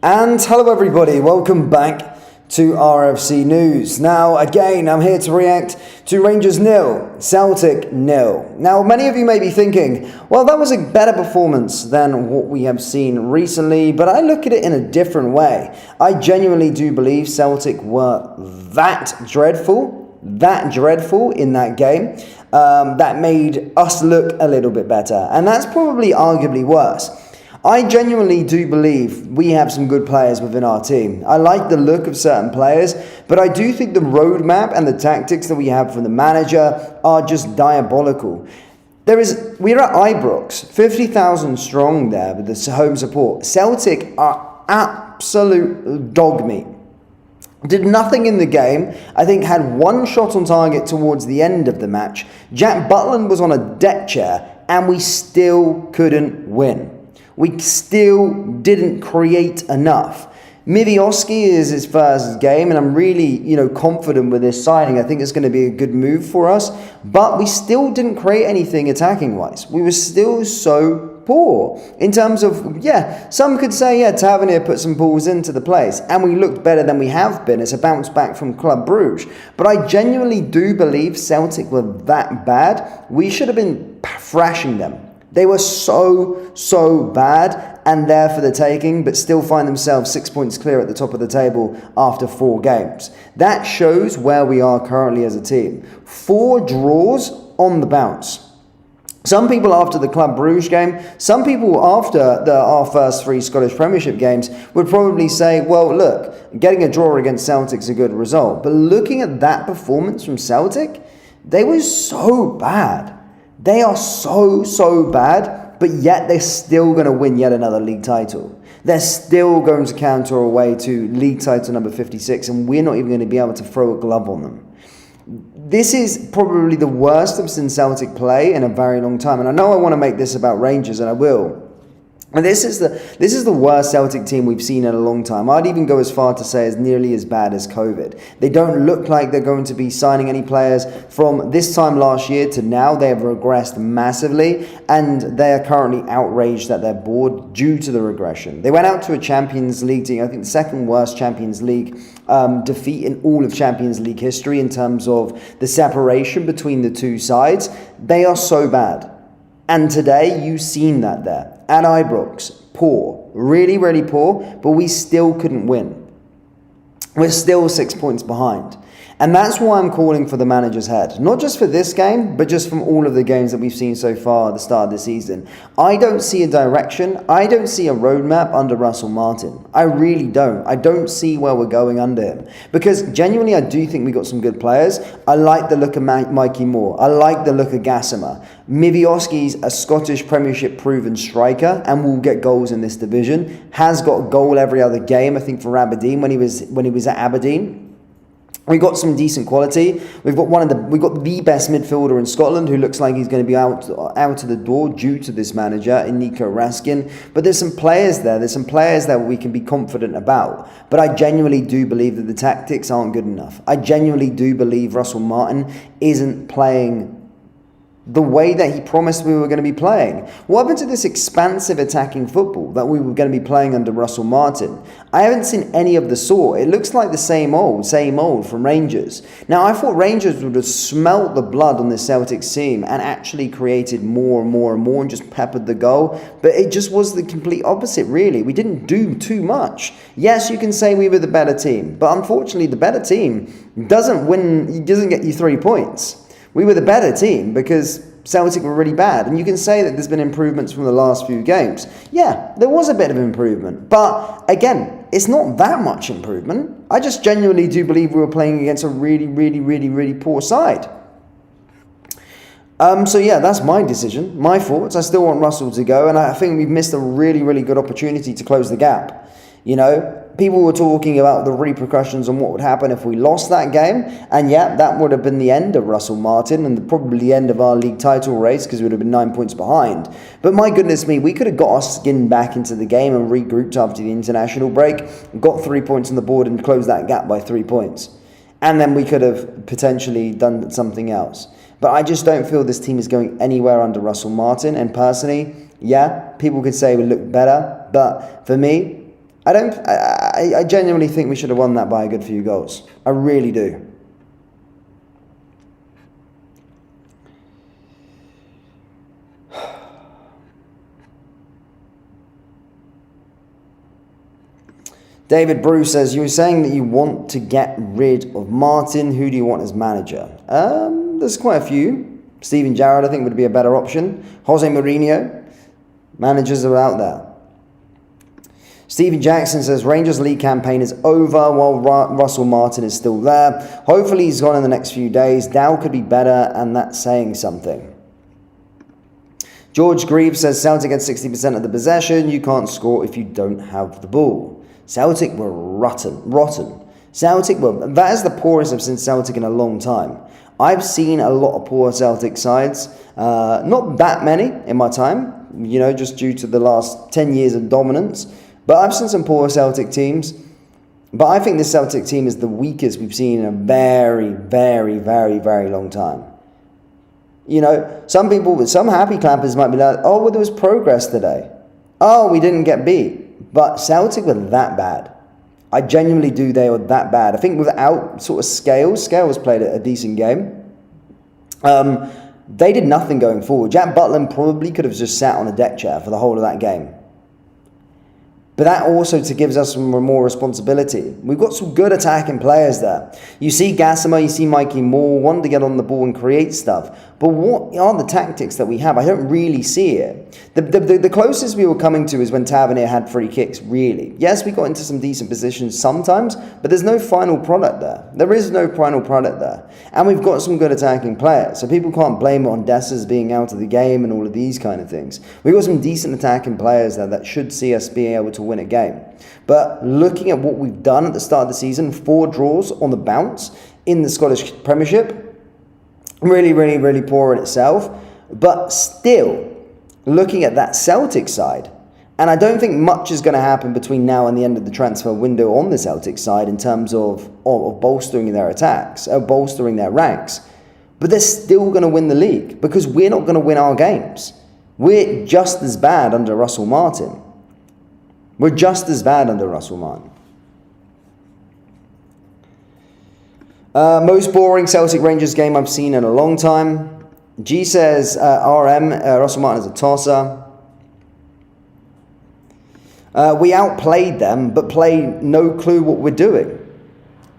And hello everybody, welcome back to RFC News. Now again, I'm here to react to Rangers 0, Celtic 0. Now many of you may be thinking, well, that was a better performance than what we have seen recently, but I look at it in a different way. I genuinely do believe Celtic were that dreadful in that game, that made us look a little bit better, and that's probably arguably worse. I genuinely do believe we have some good players within our team. I like the look of certain players, but I do think the roadmap and the tactics that we have from the manager are just diabolical. We're at Ibrox, 50,000 strong there with the home support. Celtic are absolute dog meat. Did nothing in the game. I think had one shot on target towards the end of the match. Jack Butland was on a deck chair and we still couldn't win. We still didn't create enough. Mivioski is his first game, and I'm really, confident with this signing. I think it's going to be a good move for us, but we still didn't create anything attacking-wise. We were still so poor in terms of, some could say, Tavernier put some balls into the place, and we looked better than we have been. It's a bounce back from Club Brugge, but I genuinely do believe Celtic were that bad. We should have been thrashing them. They were so bad and there for the taking, but still find themselves 6 points clear at the top of the table after 4 games. That shows where we are currently as a team. 4 draws on the bounce. Some people after the Club Brugge game, some people after our first 3 Scottish Premiership games would probably say, well, look, getting a draw against Celtic's a good result. But looking at that performance from Celtic, they were so bad. They are so bad, but yet they're still going to win yet another league title. They're still going to counter away to league title number 56, and we're not even going to be able to throw a glove on them. This is probably the worst I've seen Celtic play in a very long time, and I know I want to make this about Rangers, and I will. And this is the worst Celtic team we've seen in a long time. I'd even go as far to say it's nearly as bad as COVID. They don't look like they're going to be signing any players from this time last year to now. They have regressed massively, and they are currently outraged at their board due to the regression. They went out to a Champions League team, I think the second worst Champions League defeat in all of Champions League history in terms of the separation between the two sides. They are so bad. And today, you've seen that there. At Ibrox, poor. Really poor, but we still couldn't win. We're still 6 points behind. And that's why I'm calling for the manager's head. Not just for this game, but just from all of the games that we've seen so far at the start of the season. I don't see a direction. I don't see a roadmap under Russell Martin. I really don't. I don't see where we're going under him. Because genuinely, I do think we got some good players. I like the look of Mikey Moore. I like the look of Gassama. Mivioski's a Scottish Premiership proven striker and will get goals in this division. Has got a goal every other game, I think, for Aberdeen when he was at Aberdeen. We got some decent quality. We've got the best midfielder in Scotland who looks like he's going to be out of the door due to this manager in Nico Raskin. But there's some players there. There's some players that we can be confident about. But I genuinely do believe that the tactics aren't good enough. I genuinely do believe Russell Martin isn't playing the way that he promised we were going to be playing. What happened to this expansive attacking football that we were going to be playing under Russell Martin? I haven't seen any of the sort. It looks like the same old from Rangers. Now, I thought Rangers would have smelt the blood on the Celtics team and actually created more and just peppered the goal. But it just was the complete opposite, really. We didn't do too much. Yes, you can say we were the better team, but unfortunately, the better team doesn't get you 3 points. We were the better team because Celtic were really bad. And you can say that there's been improvements from the last few games. Yeah, there was a bit of improvement. But again, it's not that much improvement. I just genuinely do believe we were playing against a really poor side. That's my decision, my thoughts. I still want Russell to go. And I think we've missed a really good opportunity to close the gap. People were talking about the repercussions on what would happen if we lost that game. And that would have been the end of Russell Martin and probably the end of our league title race because we would have been 9 points behind. But my goodness me, we could have got our skin back into the game and regrouped after the international break, got 3 points on the board and closed that gap by 3 points. And then we could have potentially done something else. But I just don't feel this team is going anywhere under Russell Martin. And personally, people could say we look better. But for me, I genuinely think we should have won that by a good few goals. I really do. David Bruce says, you were saying that you want to get rid of Martin. Who do you want as manager? There's quite a few. Steven Gerrard, I think, would be a better option. Jose Mourinho. Managers are out there. Stephen Jackson says, Rangers League campaign is over while Russell Martin is still there. Hopefully he's gone in the next few days. Dow could be better, and that's saying something. George Grieve says, Celtic had 60% of the possession. You can't score if you don't have the ball. Celtic were rotten. Celtic were, that is the poorest I've seen Celtic in a long time. I've seen a lot of poor Celtic sides, not that many in my time, just due to the last 10 years of dominance. But I've seen some poor Celtic teams. But I think this Celtic team is the weakest we've seen in a very, very, very, very long time. Some people, some happy clappers might be like, oh, well, there was progress today. Oh, we didn't get beat. But Celtic were that bad. I genuinely do, they were that bad. I think without sort of Scales played a decent game. They did nothing going forward. Jack Butland probably could have just sat on a deck chair for the whole of that game. But that also gives us some more responsibility. We've got some good attacking players there. You see Gassama, you see Mikey Moore, want to get on the ball and create stuff. But what are the tactics that we have? I don't really see it. The closest we were coming to is when Tavernier had free kicks, really. Yes, we got into some decent positions sometimes, but there's no final product there. There is no final product there. And we've got some good attacking players, so people can't blame it on Dessers being out of the game and all of these kind of things. We've got some decent attacking players there that should see us being able to win a game. But looking at what we've done at the start of the season, 4 draws on the bounce in the Scottish Premiership, really, really, really poor in itself. But still, looking at that Celtic side, and I don't think much is going to happen between now and the end of the transfer window on the Celtic side in terms of bolstering their attacks, bolstering their ranks. But they're still going to win the league because we're not going to win our games. We're just as bad under Russell Martin. We're just as bad under Russell Martin. Most boring Celtic Rangers game I've seen in a long time. G says, Russell Martin is a tosser. We outplayed them, but played no clue what we're doing.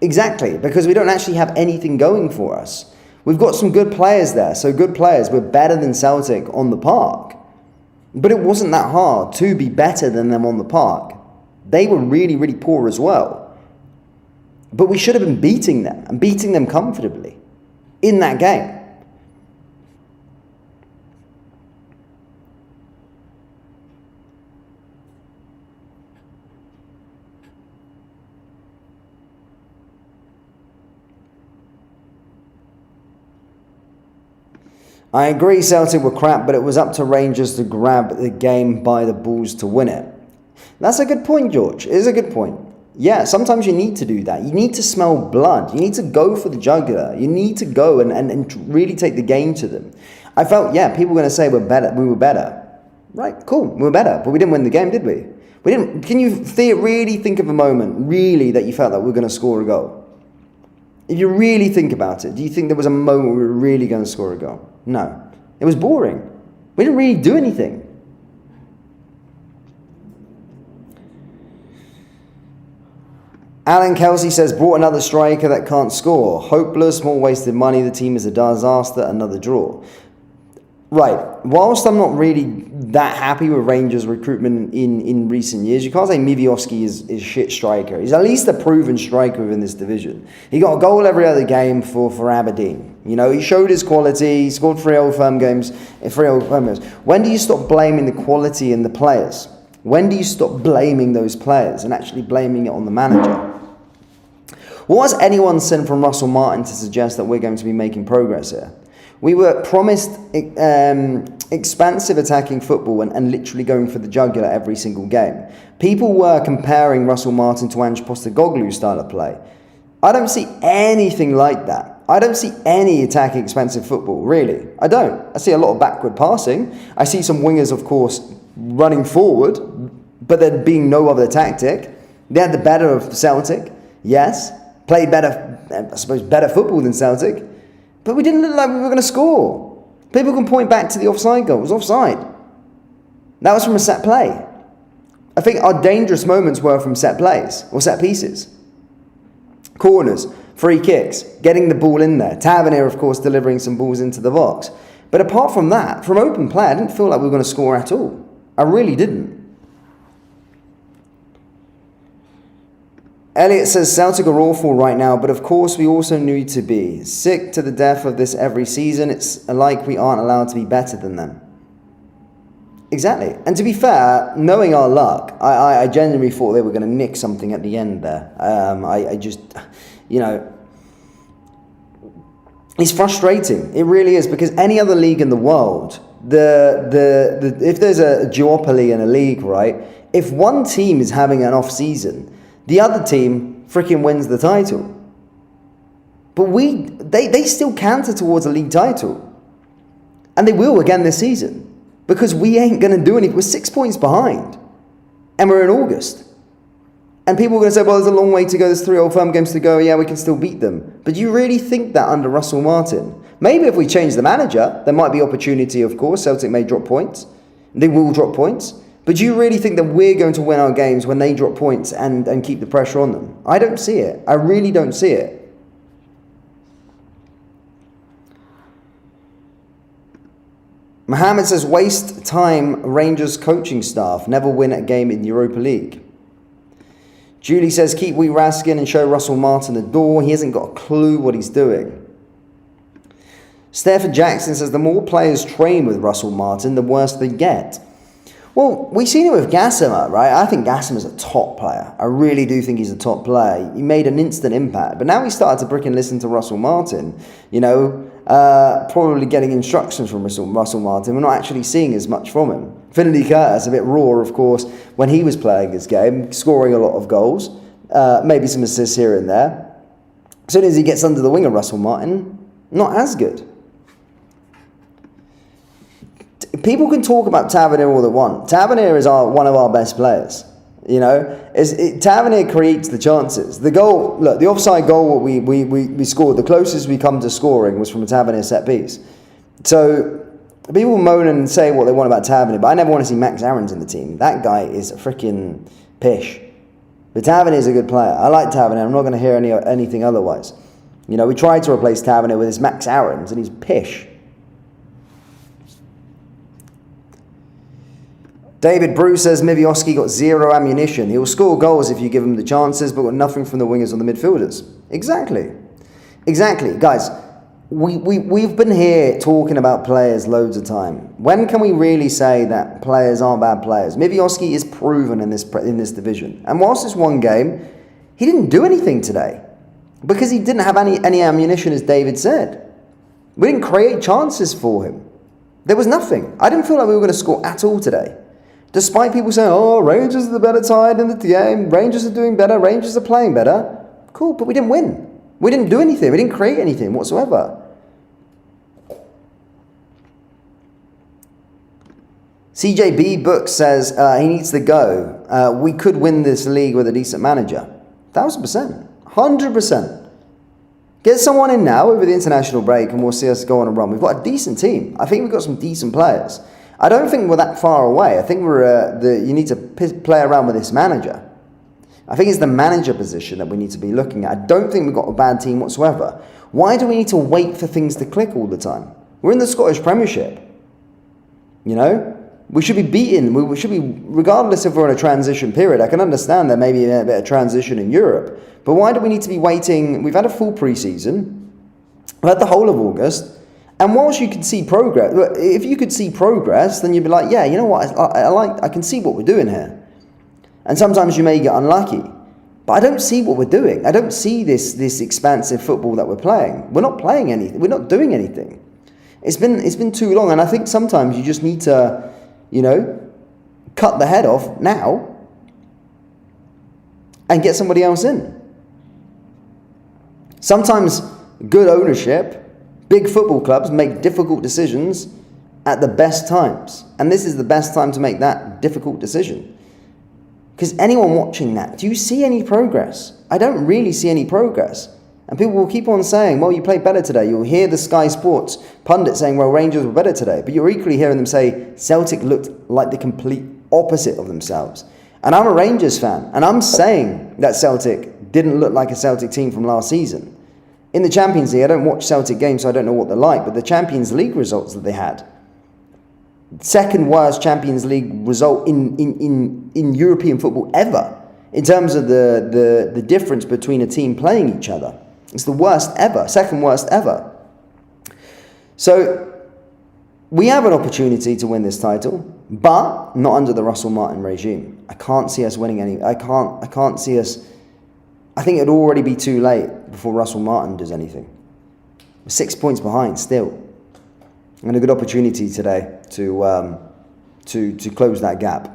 Exactly, because we don't actually have anything going for us. We've got some good players there, so good players. We're better than Celtic on the park. But it wasn't that hard to be better than them on the park. They were really, really poor as well. But we should have been beating them, and beating them comfortably in that game. I agree Celtic were crap, but it was up to Rangers to grab the game by the balls to win it. That's a good point, George. It is a good point. Yeah, sometimes you need to do that. You need to smell blood. You need to go for the jugular. You need to go and really take the game to them. I felt, people were going to say we were better. Right, cool, we were better, but we didn't win the game, did we? We didn't. Can you really think of a moment, really, that you felt that we were going to score a goal? If you really think about it, do you think there was a moment we were really going to score a goal? No. It was boring. We didn't really do anything. Alan Kelsey says, brought another striker that can't score. Hopeless, more wasted money. The team is a disaster. Another draw. Right. Whilst I'm not really that happy with Rangers' recruitment in recent years, you can't say Miviovski is shit striker. He's at least a proven striker within this division. He got a goal every other game for Aberdeen. You know, he showed his quality. He scored 3 Old Firm games. When do you stop blaming the quality in the players? When do you stop blaming those players and actually blaming it on the manager? What has anyone sent from Russell Martin to suggest that we're going to be making progress here? We were promised expansive attacking football and literally going for the jugular every single game. People were comparing Russell Martin to Ange Postecoglou's style of play. I don't see anything like that. I don't see any attacking expansive football, really. I don't. I see a lot of backward passing. I see some wingers, of course, running forward, but there being no other tactic. They had the better of Celtic, yes. Played better, I suppose, better football than Celtic. But we didn't look like we were going to score. People can point back to the offside goal. It was offside. That was from a set play. I think our dangerous moments were from set plays or set pieces. Corners, free kicks, getting the ball in there. Tavernier, of course, delivering some balls into the box. But apart from that, from open play, I didn't feel like we were going to score at all. I really didn't. Elliot says Celtic are awful right now, but of course we also need to be. Sick to the death of this every season. It's like we aren't allowed to be better than them. Exactly. And to be fair, knowing our luck, I genuinely thought they were going to nick something at the end there. I just, you know, it's frustrating. It really is, because any other league in the world, if there's a duopoly in a league, right, if one team is having an off season, the other team freaking wins the title. But they still counter towards a league title. And they will again this season. Because we ain't going to do anything. We're 6 points behind. And we're in August. And people are going to say, well, there's a long way to go. There's 3 old firm games to go. Yeah, we can still beat them. But do you really think that under Russell Martin? Maybe if we change the manager, there might be opportunity, of course. Celtic may drop points. They will drop points. But do you really think that we're going to win our games when they drop points and keep the pressure on them? I don't see it. I really don't see it. Mohammed says, waste time Rangers coaching staff. Never win a game in Europa League. Julie says, keep Wee Raskin and show Russell Martin the door. He hasn't got a clue what he's doing. Stephen Jackson says, the more players train with Russell Martin, the worse they get. Well, we've seen it with Gassama, right? I think Gassama's a top player. I really do think he's a top player. He made an instant impact. But now he started to freaking listen to Russell Martin, you know, probably getting instructions from Russell Martin. We're not actually seeing as much from him. Finlay Curtis, a bit raw, of course, when he was playing this game, scoring a lot of goals, maybe some assists here and there. As soon as he gets under the wing of Russell Martin, not as good. People can talk about Tavernier all they want. Tavernier is one of our best players. You know, Tavernier creates the chances. The goal, look, the offside goal we scored, the closest we come to scoring was from a Tavernier set piece. So people moan and say what they want about Tavernier, but I never want to see Max Aarons in the team. That guy is a freaking pish. But Tavernier is a good player. I like Tavernier. I'm not going to hear anything otherwise. You know, we tried to replace Tavernier with this Max Aarons, and he's pish. David Bruce says Mivioski got zero ammunition. He'll score goals if you give him the chances, but got nothing from the wingers or the midfielders. Exactly. Guys, we've been here talking about players loads of time. When can we really say that players aren't bad players? Mivioski is proven in this division. And whilst it's one game, he didn't do anything today. Because he didn't have any ammunition, as David said. We didn't create chances for him. There was nothing. I didn't feel like we were going to score at all today. Despite people saying, oh, Rangers are the better side in the game, Rangers are doing better, Rangers are playing better. Cool, but we didn't win. We didn't do anything. We didn't create anything whatsoever. CJB Book says he needs to go. We could win this league with a decent manager. 1,000%. 100%. Get someone in now over the international break and we'll see us go on a run. We've got a decent team. I think we've got some decent players. I don't think we're that far away. I think you need to play around with this manager. I think it's the manager position that we need to be looking at. I don't think we've got a bad team whatsoever. Why do we need to wait for things to click all the time? We're in the Scottish Premiership. You know? We should be beaten. We should be, regardless if we're in a transition period. I can understand there may be a bit of transition in Europe. But why do we need to be waiting? We've had a full pre-season. We've had the whole of August. And whilst you can see progress, if you could see progress, then you'd be like, yeah, you know what, I can see what we're doing here. And sometimes you may get unlucky. But I don't see what we're doing. I don't see this expansive football that we're playing. We're not playing anything. We're not doing anything. It's been too long. And I think sometimes you just need to, you know, cut the head off now and get somebody else in. Sometimes good ownership, big football clubs make difficult decisions at the best times. And this is the best time to make that difficult decision. Because Because anyone watching that, do you see any progress? I don't really see any progress. And people will keep on saying, well, you played better today. You'll hear the Sky Sports pundit saying, well, Rangers were better today. But you're equally hearing them say Celtic looked like the complete opposite of themselves. And I'm a Rangers fan. And I'm saying that Celtic didn't look like a Celtic team from last season. In the Champions League, I don't watch Celtic games, so I don't know what they're like. But the Champions League results that they had, second worst Champions League result in European football ever, in terms of the difference between a team playing each other. It's the worst ever, second worst ever. So we have an opportunity to win this title, but not under the Russell Martin regime. I can't see us winning any. I can't see us. I think it'd already be too late before Russell Martin does anything. We're 6 points behind still, and a good opportunity today to close that gap.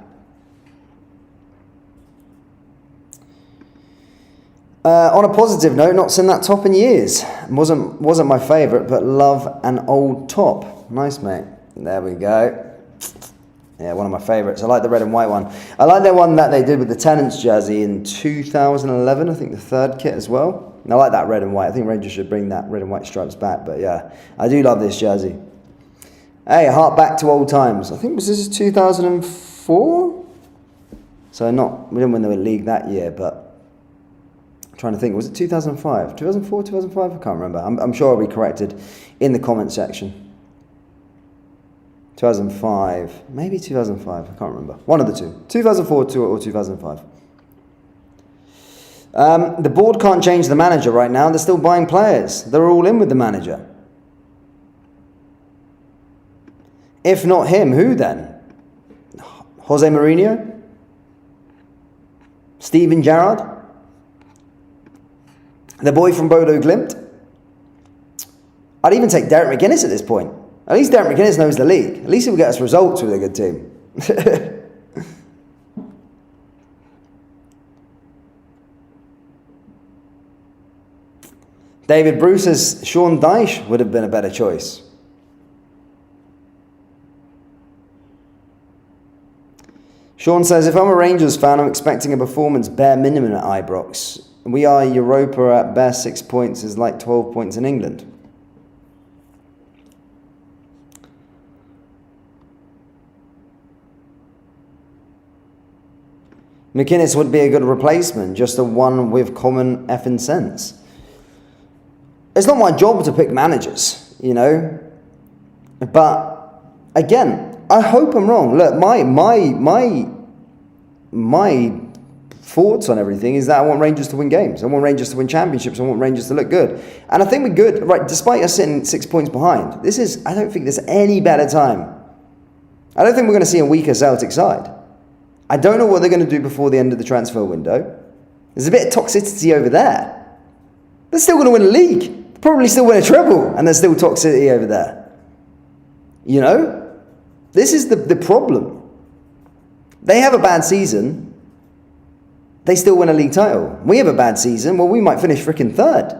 On a positive note, not seen that top in years. Wasn't my favourite, but love an old top. Nice, mate. There we go. Yeah, one of my favourites. I like the red and white one. I like the one that they did with the Tenants jersey in 2011. I think the third kit as well. And I like that red and white. I think Rangers should bring that red and white stripes back. But yeah, I do love this jersey. Hey, hark back to old times. I think this is 2004. So we didn't win the league that year, but trying to think, was it 2005? 2004, 2005? I can't remember. I'm sure I'll be corrected in the comment section. 2005, maybe 2005, I can't remember. One of the two. 2004 or 2005. The board can't change the manager right now. They're still buying players. They're all in with the manager. If not him, who then? Jose Mourinho? Steven Gerrard? The boy from Bodo Glimt? I'd even take Derek McGuinness at this point. At least Derek McGuinness knows the league. At least he will get us results with a good team. David Bruce says Sean Dyche would have been a better choice. Sean says, if I'm a Rangers fan, I'm expecting a performance bare minimum at Ibrox. We are Europa at best. 6 points is like 12 points in England. McInnes would be a good replacement, just a one with common effing sense. It's not my job to pick managers, you know. But again, I hope I'm wrong. Look, my thoughts on everything is that I want Rangers to win games. I want Rangers to win championships. I want Rangers to look good. And I think we're good, right? Despite us sitting 6 points behind, I don't think there's any better time. I don't think we're going to see a weaker Celtic side. I don't know what they're going to do before the end of the transfer window. There's a bit of toxicity over there. They're still going to win a league. Probably still win a treble, and there's still toxicity over there. You know? This is the problem. They have a bad season. They still win a league title. We have a bad season. Well, we might finish freaking third.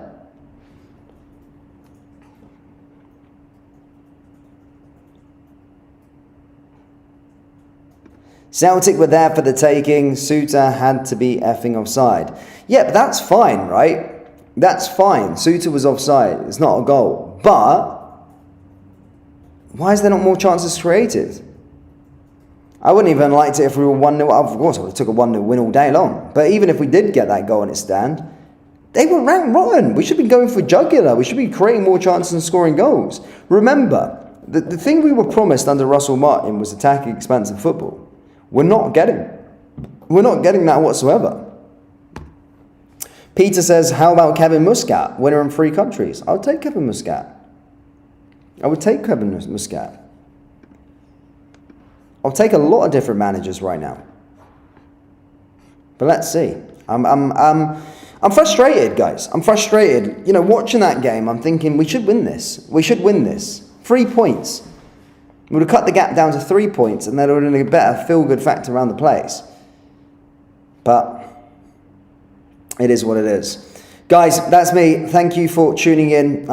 Celtic were there for the taking. Suter had to be effing offside. Yeah, but that's fine, right? That's fine. Suter was offside. It's not a goal. But why is there not more chances created? I wouldn't even liked it if we were 1-0. Of course, I would have took a 1-0 win all day long. But even if we did get that goal in its stand, they were ranked rotten. We should be going for jugular. We should be creating more chances and scoring goals. Remember, the thing we were promised under Russell Martin was attacking expansive football. We're not getting that whatsoever. Peter says, how about Kevin Muscat, winner in 3 countries? I would take Kevin Muscat. I'll take a lot of different managers right now. But let's see. I'm frustrated, guys. I'm frustrated. You know, watching that game, I'm thinking we should win this. 3 points. We would have cut the gap down to 3 points, and that would have been a better feel-good factor around the place. But it is what it is. Guys, that's me. Thank you for tuning in.